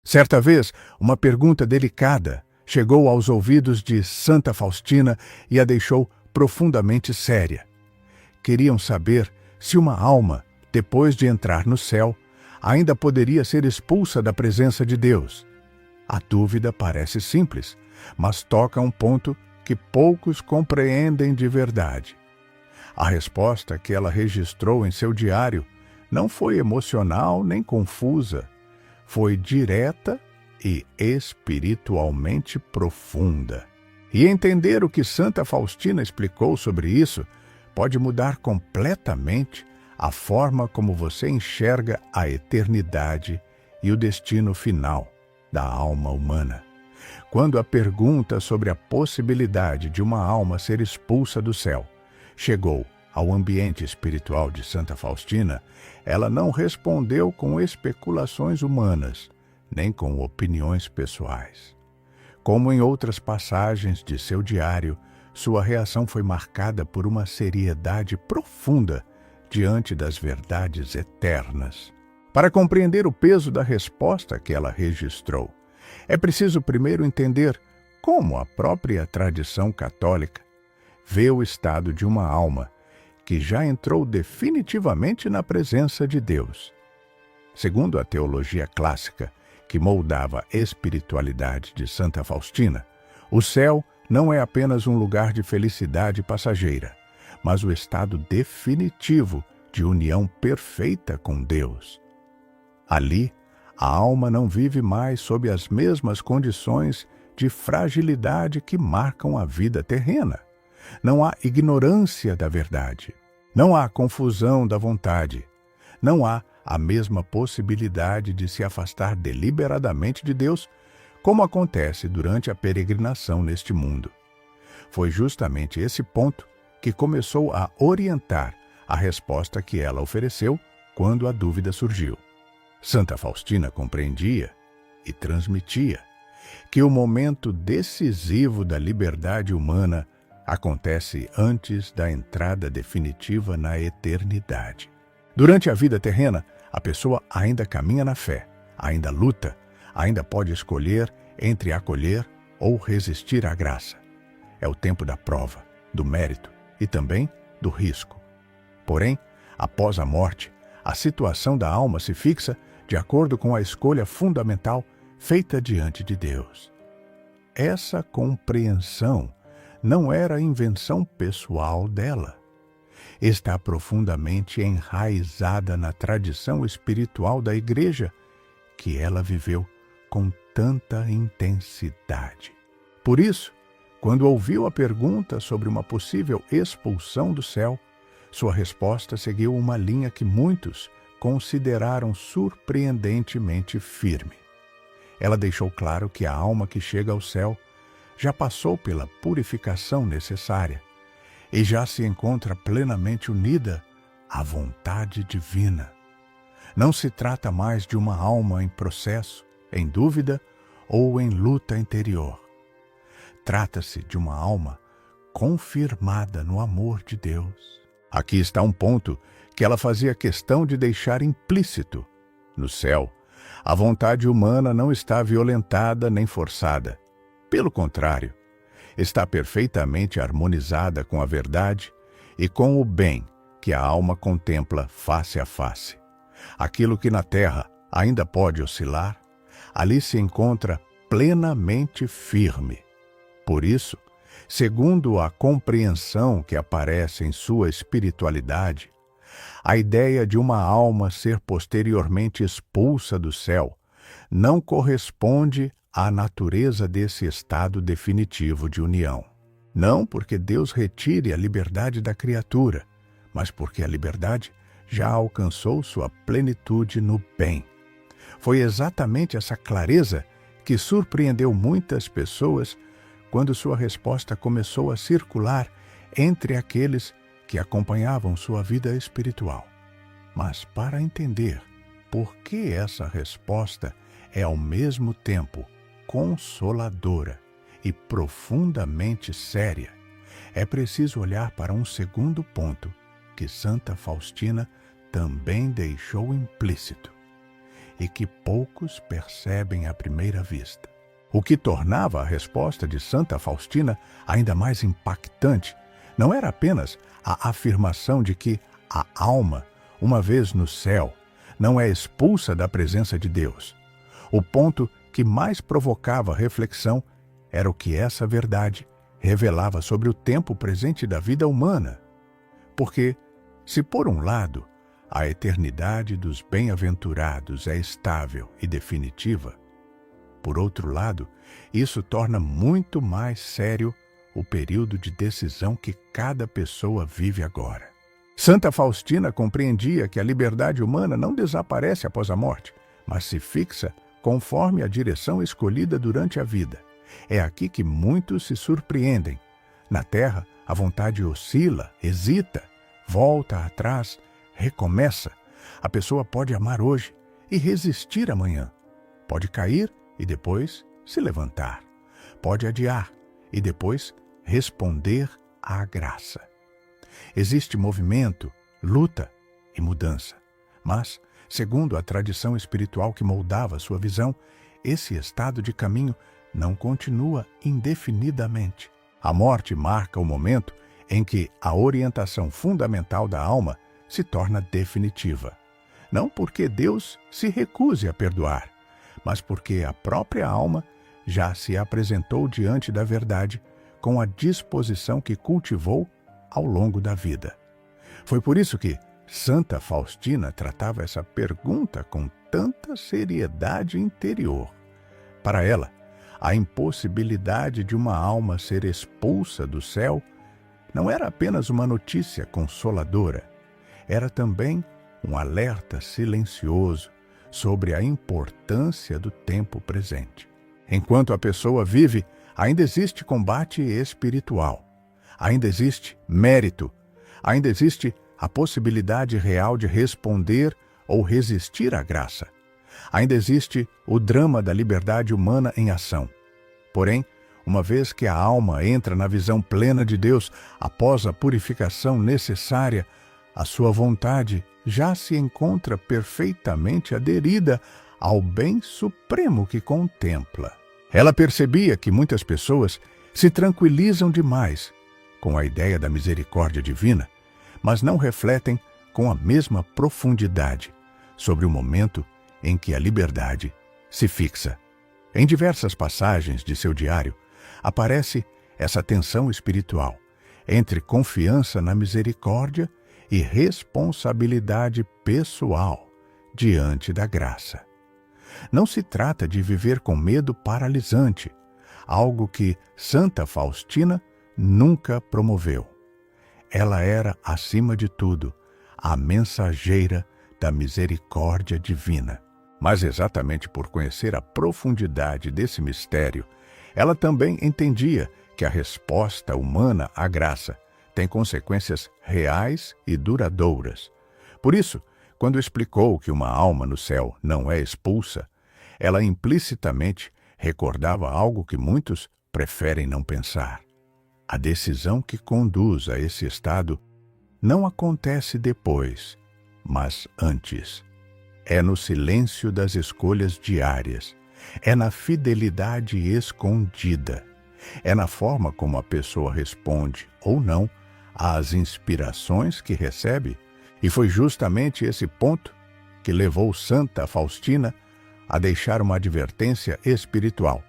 Certa vez, uma pergunta delicada chegou aos ouvidos de Santa Faustina e a deixou profundamente séria. Queriam saber se uma alma, depois de entrar no céu, ainda poderia ser expulsa da presença de Deus. A dúvida parece simples, mas toca um ponto que poucos compreendem de verdade. A resposta que ela registrou em seu diário não foi emocional nem confusa. Foi direta e espiritualmente profunda. E entender o que Santa Faustina explicou sobre isso pode mudar completamente a forma como você enxerga a eternidade e o destino final da alma humana. Quando a pergunta sobre a possibilidade de uma alma ser expulsa do céu chegou ao ambiente espiritual de Santa Faustina, ela não respondeu com especulações humanas, nem com opiniões pessoais. Como em outras passagens de seu diário, sua reação foi marcada por uma seriedade profunda diante das verdades eternas. Para compreender o peso da resposta que ela registrou, é preciso primeiro entender como a própria tradição católica vê o estado de uma alma que já entrou definitivamente na presença de Deus. Segundo a teologia clássica, que moldava a espiritualidade de Santa Faustina, o céu não é apenas um lugar de felicidade passageira, mas o estado definitivo de união perfeita com Deus. Ali, a alma não vive mais sob as mesmas condições de fragilidade que marcam a vida terrena. Não há ignorância da verdade. Não há confusão da vontade. Não há a mesma possibilidade de se afastar deliberadamente de Deus, como acontece durante a peregrinação neste mundo. Foi justamente esse ponto que começou a orientar a resposta que ela ofereceu quando a dúvida surgiu. Santa Faustina compreendia e transmitia que o momento decisivo da liberdade humana acontece antes da entrada definitiva na eternidade. Durante a vida terrena, a pessoa ainda caminha na fé, ainda luta, ainda pode escolher entre acolher ou resistir à graça. É o tempo da prova, do mérito e também do risco. Porém, após a morte, a situação da alma se fixa de acordo com a escolha fundamental feita diante de Deus. Essa compreensão não era invenção pessoal dela. Está profundamente enraizada na tradição espiritual da Igreja que ela viveu com tanta intensidade. Por isso, quando ouviu a pergunta sobre uma possível expulsão do céu, sua resposta seguiu uma linha que muitos consideraram surpreendentemente firme. Ela deixou claro que a alma que chega ao céu já passou pela purificação necessária e já se encontra plenamente unida à vontade divina. Não se trata mais de uma alma em processo, em dúvida ou em luta interior. Trata-se de uma alma confirmada no amor de Deus. Aqui está um ponto que ela fazia questão de deixar implícito. No céu, a vontade humana não está violentada nem forçada. Pelo contrário, está perfeitamente harmonizada com a verdade e com o bem que a alma contempla face a face. Aquilo que na terra ainda pode oscilar, ali se encontra plenamente firme. Por isso, segundo a compreensão que aparece em sua espiritualidade, a ideia de uma alma ser posteriormente expulsa do céu não corresponde à natureza desse estado definitivo de união. Não porque Deus retire a liberdade da criatura, mas porque a liberdade já alcançou sua plenitude no bem. Foi exatamente essa clareza que surpreendeu muitas pessoas quando sua resposta começou a circular entre aqueles que acompanhavam sua vida espiritual. Mas para entender por que essa resposta é ao mesmo tempo consoladora e profundamente séria, é preciso olhar para um segundo ponto que Santa Faustina também deixou implícito. e que poucos percebem à primeira vista. O que tornava a resposta de Santa Faustina ainda mais impactante não era apenas a afirmação de que a alma, uma vez no céu, não é expulsa da presença de Deus. O ponto que mais provocava reflexão era o que essa verdade revelava sobre o tempo presente da vida humana. Porque, se por um lado, a eternidade dos bem-aventurados é estável e definitiva, por outro lado, isso torna muito mais sério o período de decisão que cada pessoa vive agora. Santa Faustina compreendia que a liberdade humana não desaparece após a morte, mas se fixa conforme a direção escolhida durante a vida. É aqui que muitos se surpreendem. Na Terra, a vontade oscila, hesita, volta atrás, recomeça. A pessoa pode amar hoje e resistir amanhã. Pode cair e depois se levantar. Pode adiar e depois responder à graça. Existe movimento, luta e mudança. Mas, segundo a tradição espiritual que moldava sua visão, esse estado de caminho não continua indefinidamente. A morte marca o momento em que a orientação fundamental da alma se torna definitiva. Não porque Deus se recuse a perdoar, mas porque a própria alma já se apresentou diante da verdade com a disposição que cultivou ao longo da vida. Foi por isso que Santa Faustina tratava essa pergunta com tanta seriedade interior. Para ela, a impossibilidade de uma alma ser expulsa do céu não era apenas uma notícia consoladora, era também um alerta silencioso sobre a importância do tempo presente. Enquanto a pessoa vive, ainda existe combate espiritual, ainda existe mérito, ainda existe a possibilidade real de responder ou resistir à graça. Ainda existe o drama da liberdade humana em ação. Porém, uma vez que a alma entra na visão plena de Deus após a purificação necessária, a sua vontade já se encontra perfeitamente aderida ao bem supremo que contempla. Ela percebia que muitas pessoas se tranquilizam demais com a ideia da misericórdia divina, mas não refletem com a mesma profundidade sobre o momento em que a liberdade se fixa. Em diversas passagens de seu diário, aparece essa tensão espiritual entre confiança na misericórdia e responsabilidade pessoal diante da graça. Não se trata de viver com medo paralisante, algo que Santa Faustina nunca promoveu. Ela era, acima de tudo, a mensageira da misericórdia divina. Mas exatamente por conhecer a profundidade desse mistério, ela também entendia que a resposta humana à graça tem consequências reais e duradouras. Por isso, quando explicou que uma alma no céu não é expulsa, ela implicitamente recordava algo que muitos preferem não pensar. A decisão que conduz a esse estado não acontece depois, mas antes. É no silêncio das escolhas diárias, é na fidelidade escondida, é na forma como a pessoa responde ou não às inspirações que recebe. E foi justamente esse ponto que levou Santa Faustina a deixar uma advertência espiritual,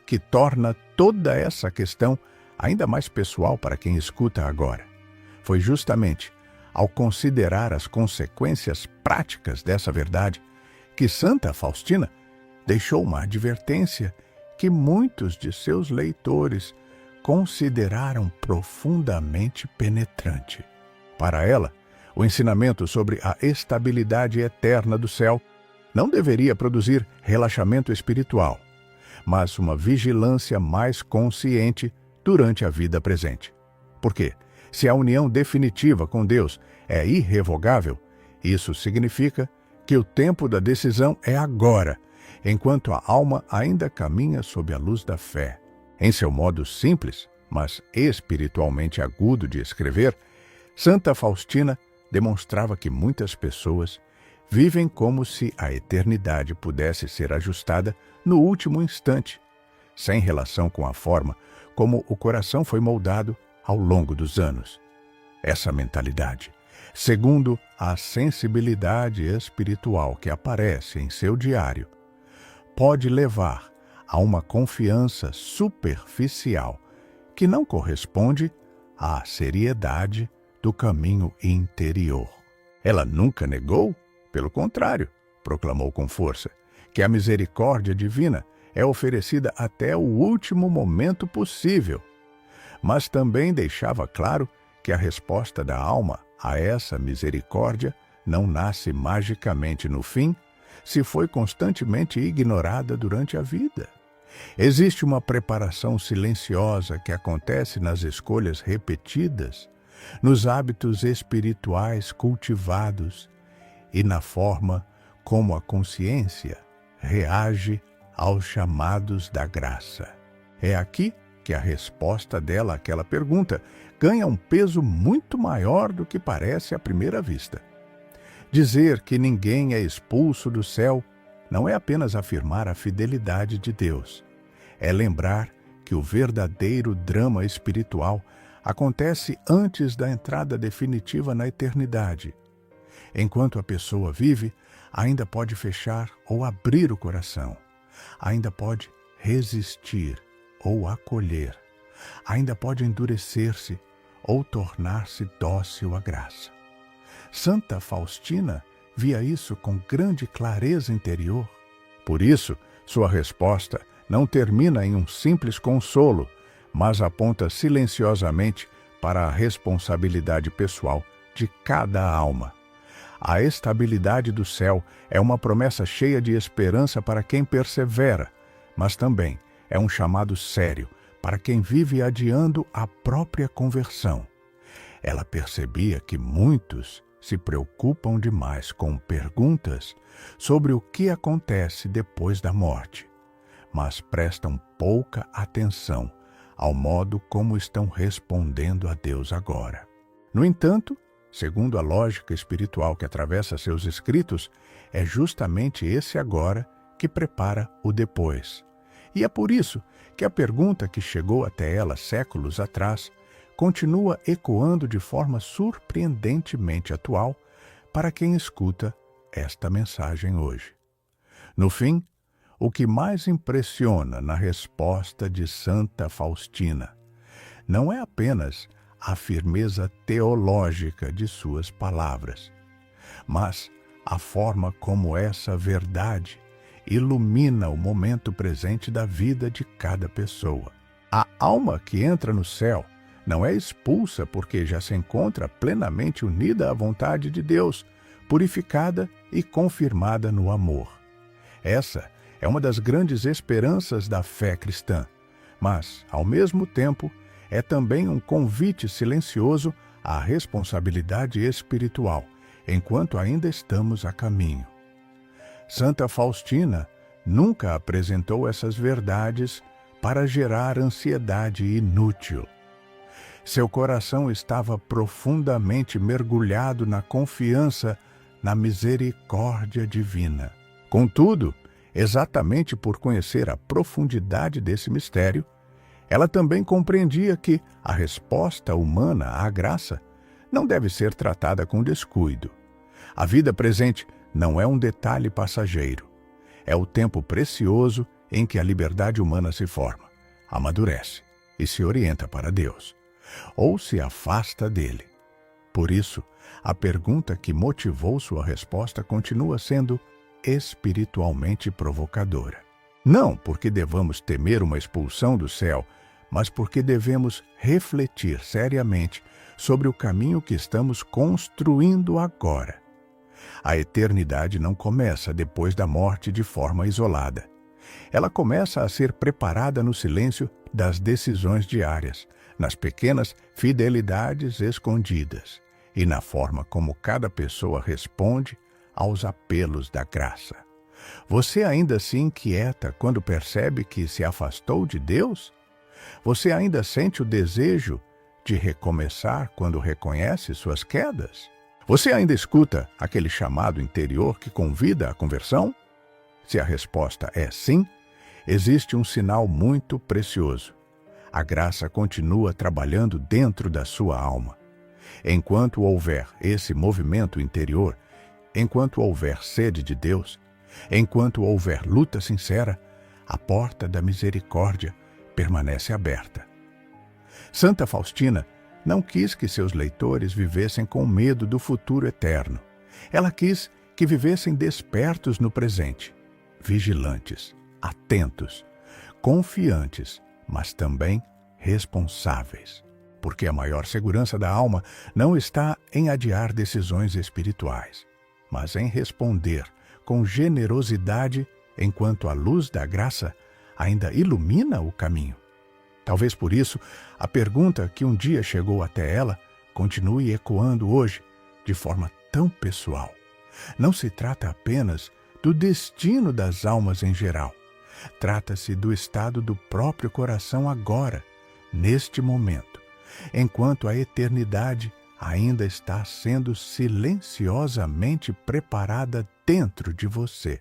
que torna toda essa questão ainda mais pessoal para quem escuta agora. Foi justamente ao considerar as consequências práticas dessa verdade que Santa Faustina deixou uma advertência que muitos de seus leitores consideraram profundamente penetrante. Para ela, o ensinamento sobre a estabilidade eterna do céu não deveria produzir relaxamento espiritual, mas uma vigilância mais consciente durante a vida presente. Porque, se a união definitiva com Deus é irrevogável, isso significa que o tempo da decisão é agora, enquanto a alma ainda caminha sob a luz da fé. Em seu modo simples, mas espiritualmente agudo de escrever, Santa Faustina demonstrava que muitas pessoas Vivem como se a eternidade pudesse ser ajustada no último instante, sem relação com a forma como o coração foi moldado ao longo dos anos. Essa mentalidade, segundo a sensibilidade espiritual que aparece em seu diário, pode levar a uma confiança superficial que não corresponde à seriedade do caminho interior. Ela nunca negou, pelo contrário, proclamou com força, que a misericórdia divina é oferecida até o último momento possível, mas também deixava claro que a resposta da alma a essa misericórdia não nasce magicamente no fim, se foi constantemente ignorada durante a vida. Existe uma preparação silenciosa que acontece nas escolhas repetidas, nos hábitos espirituais cultivados e na forma como a consciência reage aos chamados da graça. É aqui que a resposta dela àquela pergunta ganha um peso muito maior do que parece à primeira vista. Dizer que ninguém é expulso do céu não é apenas afirmar a fidelidade de Deus. É lembrar que o verdadeiro drama espiritual acontece antes da entrada definitiva na eternidade. Enquanto a pessoa vive, ainda pode fechar ou abrir o coração. Ainda pode resistir ou acolher. Ainda pode endurecer-se ou tornar-se dócil à graça. Santa Faustina via isso com grande clareza interior. Por isso, sua resposta não termina em um simples consolo, mas aponta silenciosamente para a responsabilidade pessoal de cada alma. A estabilidade do céu é uma promessa cheia de esperança para quem persevera, mas também é um chamado sério para quem vive adiando a própria conversão. Ela percebia que muitos se preocupam demais com perguntas sobre o que acontece depois da morte, mas prestam pouca atenção ao modo como estão respondendo a Deus agora. No entanto, segundo a lógica espiritual que atravessa seus escritos, é justamente esse agora que prepara o depois. E é por isso que a pergunta que chegou até ela séculos atrás continua ecoando de forma surpreendentemente atual para quem escuta esta mensagem hoje. No fim, o que mais impressiona na resposta de Santa Faustina não é apenas a firmeza teológica de suas palavras, mas a forma como essa verdade ilumina o momento presente da vida de cada pessoa. A alma que entra no céu não é expulsa porque já se encontra plenamente unida à vontade de Deus, purificada e confirmada no amor. Essa é uma das grandes esperanças da fé cristã, mas, ao mesmo tempo, é também um convite silencioso à responsabilidade espiritual, enquanto ainda estamos a caminho. Santa Faustina nunca apresentou essas verdades para gerar ansiedade inútil. Seu coração estava profundamente mergulhado na confiança na misericórdia divina. Contudo, exatamente por conhecer a profundidade desse mistério, ela também compreendia que a resposta humana à graça não deve ser tratada com descuido. A vida presente não é um detalhe passageiro. É o tempo precioso em que a liberdade humana se forma, amadurece e se orienta para Deus, ou se afasta dele. Por isso, a pergunta que motivou sua resposta continua sendo espiritualmente provocadora. Não porque devamos temer uma expulsão do céu, mas porque devemos refletir seriamente sobre o caminho que estamos construindo agora. A eternidade não começa depois da morte de forma isolada. Ela começa a ser preparada no silêncio das decisões diárias, nas pequenas fidelidades escondidas e na forma como cada pessoa responde aos apelos da graça. Você ainda se inquieta quando percebe que se afastou de Deus? Você ainda sente o desejo de recomeçar quando reconhece suas quedas? Você ainda escuta aquele chamado interior que convida à conversão? Se a resposta é sim, existe um sinal muito precioso. A graça continua trabalhando dentro da sua alma. Enquanto houver esse movimento interior, enquanto houver sede de Deus, enquanto houver luta sincera, a porta da misericórdia permanece aberta. Santa Faustina não quis que seus leitores vivessem com medo do futuro eterno. Ela quis que vivessem despertos no presente, vigilantes, atentos, confiantes, mas também responsáveis. Porque a maior segurança da alma não está em adiar decisões espirituais, mas em responder com generosidade enquanto a luz da graça ainda ilumina o caminho. Talvez por isso, a pergunta que um dia chegou até ela continue ecoando hoje de forma tão pessoal. Não se trata apenas do destino das almas em geral. Trata-se do estado do próprio coração agora, neste momento, enquanto a eternidade ainda está sendo silenciosamente preparada dentro de você.